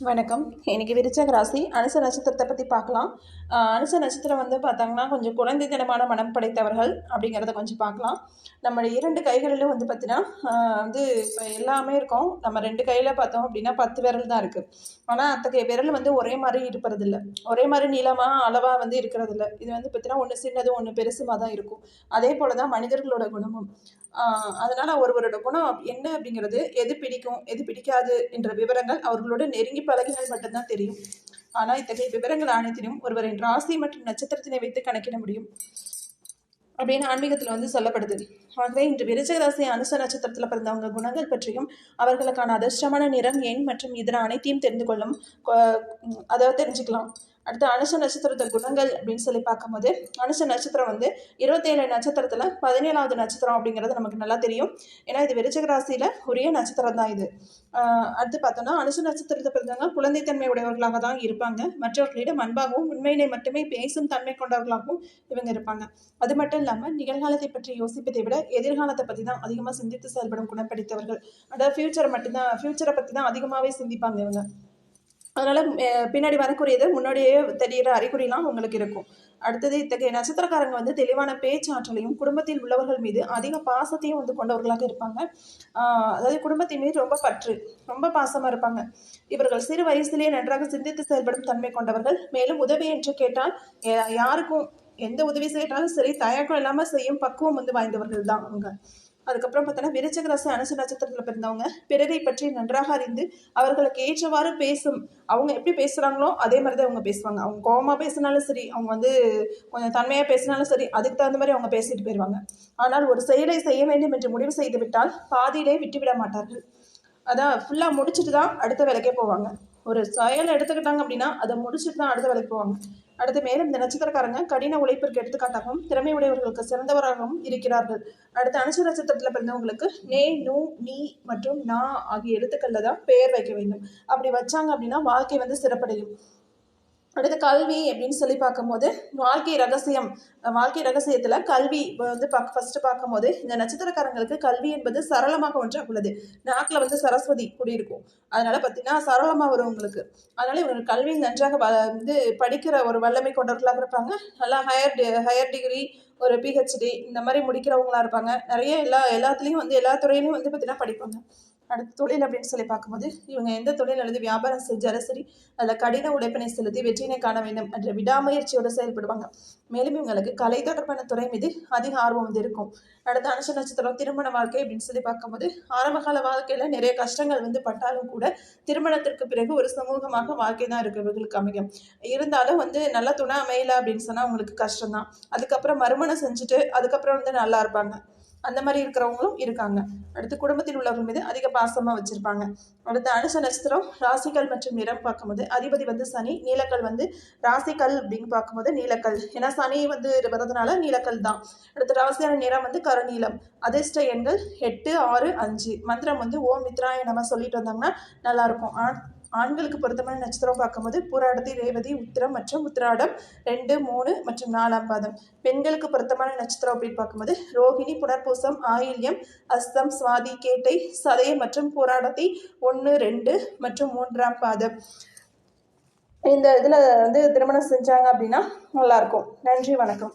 வணக்கம். இன்னைக்கு விருச்சக ராசி அனுச நட்சத்திரத்தை பற்றி பார்க்கலாம். அனுச நட்சத்திரம் பார்த்தாங்கன்னா கொஞ்சம் குழந்தைத்தனமான மனம் படைத்தவர்கள் அப்படிங்கிறத கொஞ்சம் பார்க்கலாம். நம்ம 2 கைகளிலும் பார்த்தீங்கன்னா இப்போ எல்லாமே இருக்கும். நம்ம 2 கையில் பார்த்தோம் அப்படின்னா 10 விரல் தான் இருக்குது. ஆனால் அத்தகைய விரல் ஒரே மாதிரி இருப்பதில்லை, ஒரே மாதிரி நீளமாக அளவாக இருக்கிறதில்ல. இது பார்த்தீங்கன்னா ஒன்று சின்னது ஒன்று பெருசுமாக தான் இருக்கும். அதே போல் தான் மனிதர்களோட குணமும். அதனால் ஒருவரோட குணம் என்ன அப்படிங்கிறது, எது பிடிக்கும் எது பிடிக்காது என்ற விவரங்கள் அவர்களோட நெருங்கி பழகினால் மட்டும்தான் தெரியும். ஆனால் இத்தகைய விவரங்கள் அனைத்திலும் ஒருவரின் ராசி மற்றும் நட்சத்திரத்தினை வைத்து கணக்கிட முடியும் அப்படின்னு ஆன்மீகத்தில் சொல்லப்படுது. ஆகவே இன்று விருச்சிக ராசி அனுச நட்சத்திரத்தில் பிறந்தவங்க குணங்கள் பற்றியும் அவர்களுக்கான அதிர்ஷ்டமான நிறம் எண் மற்றும் இதர அனைத்தையும் தெரிந்து கொள்ளும் அதாவது தெரிஞ்சுக்கலாம். அடுத்து அனுச நட்சத்திரத்தோட குணங்கள் அப்படின்னு சொல்லி பார்க்கும்போது, அனுச நட்சத்திரம் 27 நட்சத்திரத்தில் 17வது நட்சத்திரம் அப்படிங்கிறது நமக்கு நல்லா தெரியும். ஏன்னா இது விருச்சிக ராசியில் உரிய நட்சத்திரம் தான் இது. அடுத்து பார்த்தோம்னா அனுச நட்சத்திரத்தை பிறந்தவங்க குழந்தைத்தன்மை உடையவர்களாக தான் இருப்பாங்க. மற்றவர்களிடம் அன்பாகவும் உண்மையினை மட்டுமே பேசும் தன்மை கொண்டவர்களாகவும் இவங்க இருப்பாங்க. அது மட்டும் இல்லாமல் நிகழ்காலத்தை பற்றி யோசிப்பதை விட எதிர்காலத்தை பற்றி தான் அதிகமாக சிந்தித்து செயல்படும் குணம் படித்தவர்கள். அதாவது ஃபியூச்சரை பற்றி தான் அதிகமாகவே சிந்திப்பாங்க இவங்க. அதனால் பின்னாடி வரக்கூடியது முன்னாடியே தெரிகிற அறிகுறிலாம் உங்களுக்கு இருக்கும். அடுத்தது இத்தகைய நட்சத்திரக்காரங்க தெளிவான பேச்சாற்றலையும் குடும்பத்தில் உள்ளவர்கள் மீது அதிக பாசத்தையும் கொண்டவர்களாக இருப்பாங்க. அதாவது குடும்பத்தின் மீது ரொம்ப பாசமாக இருப்பாங்க. இவர்கள் சிறு வயசுலேயே நன்றாக சிந்தித்து செயல்படும் தன்மை கொண்டவர்கள். மேலும் உதவி என்று கேட்டால் யாருக்கும் எந்த உதவி செய்யட்டாலும் சரி தயக்கம் இல்லாமல் செய்யும் பக்குவம் வாய்ந்தவர்கள் தான் அவங்க. அதுக்கப்புறம் பார்த்தோன்னா விருச்சிக ராசி அனுச நட்சத்திரத்தில் பிறந்தவங்க பிறரை பற்றி நன்றாக அறிந்து அவர்களுக்கு ஏற்றவாறு அவங்க எப்படி பேசுகிறாங்களோ அதே மாதிரி தான் அவங்க பேசுவாங்க. அவங்க கோபமாக பேசினாலும் சரி, அவங்க கொஞ்சம் தன்மையாக பேசினாலும் சரி, அதுக்கு தகுந்த மாதிரி அவங்க பேசிட்டு போயிடுவாங்க. ஆனால் ஒரு செயலை செய்ய வேண்டும் என்று முடிவு செய்து விட்டால் பாதியிலே விட்டுவிட மாட்டார்கள். அதான் ஃபுல்லாக முடிச்சுட்டு தான் அடுத்த வேலைக்கே போவாங்க. ஒரு செயலை எடுத்துக்கிட்டாங்க அப்படின்னா அதை முடிச்சுட்டு தான் அடுத்த வேலைக்கு போவாங்க. அடுத்து மேலும் இந்த நட்சத்திரக்காரங்க கடின உழைப்பிற்கு எடுத்துக்காட்டாகவும் திறமை உடையவர்களுக்கு சிறந்தவராகவும் இருக்கிறார்கள். அடுத்து அனுச நட்சத்திரத்தில் பிறந்தவங்களுக்கு நே, நூ, நீ மற்றும் நா ஆகிய எழுத்துக்களில் தான் பெயர் வைக்க வேண்டும். அப்படி வச்சாங்க அப்படின்னா வாழ்க்கை சிறப்படையும். அடுத்து கல்வி அப்படின்னு சொல்லி பார்க்கும்போது வாழ்க்கை ரகசியத்தில் கல்வி ஃபர்ஸ்ட் பார்க்கும்போது இந்த நட்சத்திரக்காரங்களுக்கு கல்வி என்பது சரளமாக ஒன்றாக உள்ளது. நாக்கில் சரஸ்வதி குடியிருக்கும். அதனால பார்த்தீங்கன்னா சரளமாக வரும் உங்களுக்கு. அதனால இவங்க கல்வி நன்றாக படிக்கிற ஒரு வல்லமை கொண்டவர்களாக இருப்பாங்க. நல்லா ஹையர் டிகிரி, ஒரு பிஹெச்டி இந்த மாதிரி முடிக்கிறவங்களா இருப்பாங்க. நிறைய எல்லாத்துலேயும் எல்லா துறையிலையும் பார்த்தீங்கன்னா படிப்பாங்க. அடுத்து தொழில் அப்படின்னு சொல்லி பார்க்கும்போது இவங்க எந்த தொழில் அல்லது வியாபாரம் செஞ்சாலும் சரி அதில் கடின உழைப்பினை செலுத்தி வெற்றியினை காண வேண்டும் என்ற விடாமுயற்சியோடு செயல்படுவாங்க. மேலும் இவங்களுக்கு கலை தொடர்பான துறை மீது அதிக ஆர்வம் இருக்கும். அடுத்த அனுச நட்சத்திரம் திருமண வாழ்க்கை அப்படின்னு சொல்லி பார்க்கும்போது ஆரம்பகால வாழ்க்கையில நிறைய கஷ்டங்கள் பட்டாலும் கூட திருமணத்திற்கு பிறகு ஒரு சமூகமாக வாழ்க்கை தான் இருக்கு இவர்களுக்கு அமையும். இருந்தாலும் நல்ல துணை அமையல அப்படின்னு சொன்னா அவங்களுக்கு கஷ்டம்தான். அதுக்கப்புறம் மறுமணம் செஞ்சுட்டு அதுக்கப்புறம் நல்லா இருப்பாங்க. அந்த மாதிரி இருக்கிறவங்களும் இருக்காங்க. அடுத்து குடும்பத்தில் உள்ளவர்கள் மீது அதிக பாசமாக வச்சுருப்பாங்க. அடுத்து அனுச நட்சத்திரம் ராசிக்கல் மற்றும் நிறம் பார்க்கும்போது அதிபதி சனி, நீலக்கல் ராசிக்கல் அப்படின்னு பார்க்கும்போது நீலக்கல். ஏன்னா சனி வர்றதுனால நீலக்கல் தான். அடுத்து ராசியான நிறம் கருநீலம். அதிர்ஷ்ட எண்கள் 8, 6, 5. மந்திரம் ஓம் மித்ராய நம்ம சொல்லிட்டு வந்தாங்கன்னா நல்லாயிருக்கும். ஆண்களுக்கு பொருத்தமான நட்சத்திரம் பார்க்கும்போது பூராடத்தி, ரேவதி, உத்திரம் மற்றும் உத்திராடம் 2, 3 மற்றும் 4ஆம் பாதம். பெண்களுக்கு பொருத்தமான நட்சத்திரம் அப்படின்னு பார்க்கும்போது ரோகிணி, புனர்பூசம், ஆயில்யம், அஸ்தம், சுவாதி, கேட்டை, சதயம் மற்றும் பூராடத்தி 1, 2 மற்றும் 3ஆம் பாதம். இந்த இதில் திருமணம் செஞ்சாங்க அப்படின்னா நல்லாயிருக்கும். நன்றி, வணக்கம்.